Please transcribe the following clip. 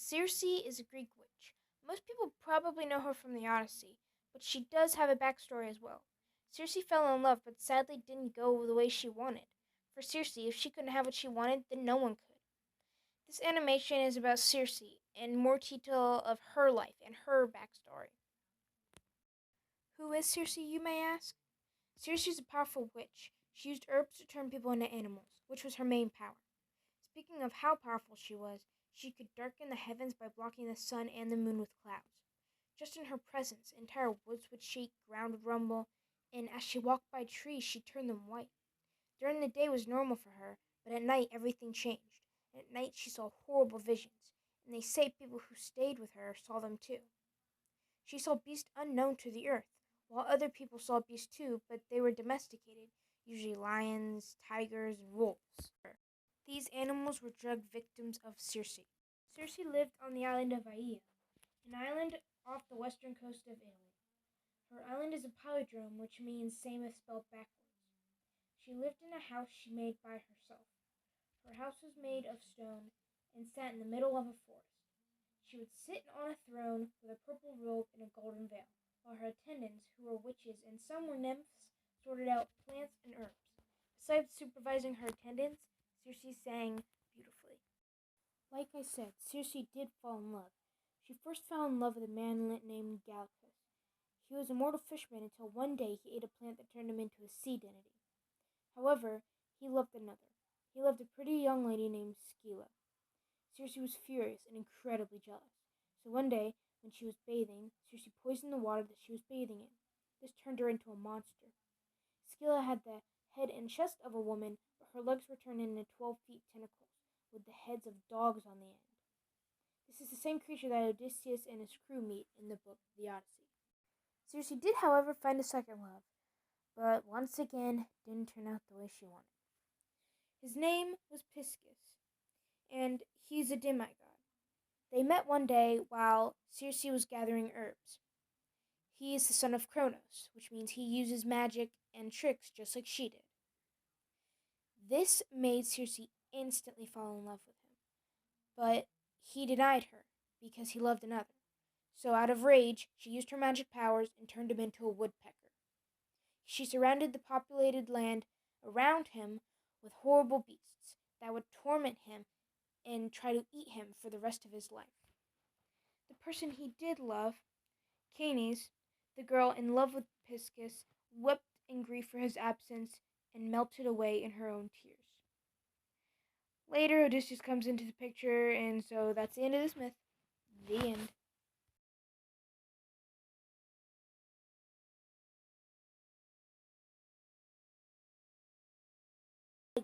Circe is a Greek witch. Most people probably know her from the Odyssey, but she does have a backstory as well. Circe fell in love, but sadly didn't go the way she wanted. For Circe, if she couldn't have what she wanted, then no one could. This animation is about Circe and more detail of her life and her backstory. Who is Circe, you may ask? Circe is a powerful witch. She used herbs to turn people into animals, which was her main power. Speaking of how powerful she could darken the heavens by blocking the sun and the moon with clouds. Just in her presence, entire woods would shake, ground would rumble, and as she walked by trees, she turned them white. During the day was normal for her, but at night everything changed. At night she saw horrible visions, and they say people who stayed with her saw them too. She saw beasts unknown to the earth, while other people saw beasts too, but they were domesticated, usually lions, tigers, and wolves. These animals were drug victims of Circe. Circe lived on the island of Aia, an island off the western coast of Italy. Her island is a palindrome, which means same if spelled backwards. She lived in a house she made by herself. Her house was made of stone and sat in the middle of a forest. She would sit on a throne with a purple robe and a golden veil, while her attendants, who were witches and some were nymphs, sorted out plants and herbs. Besides supervising her attendants, Circe sang beautifully. Like I said, Circe did fall in love. She first fell in love with a man named Glaucus. He was a mortal fisherman until one day he ate a plant that turned him into a sea deity. However, he loved another. He loved a pretty young lady named Scylla. Circe was furious and incredibly jealous. So one day, when she was bathing, Circe poisoned the water that she was bathing in. This turned her into a monster. Scylla had the head and chest of a woman, but her legs were turned into 12-feet tentacles, with the heads of dogs on the end. This is the same creature that Odysseus and his crew meet in the book The Odyssey. Circe did, however, find a second love, but once again didn't turn out the way she wanted. His name was Piscis, and he's a demigod. They met one day while Circe was gathering herbs. He is the son of Kronos, which means he uses magic and tricks just like she did. This made Circe instantly fall in love with him, but he denied her because he loved another. So out of rage, she used her magic powers and turned him into a woodpecker. She surrounded the populated land around him with horrible beasts that would torment him and try to eat him for the rest of his life. The person he did love, Canes, the girl in love with Piscis, wept in grief for his absence and melted away in her own tears. Later, Odysseus comes into the picture, and so that's the end of this myth. The end.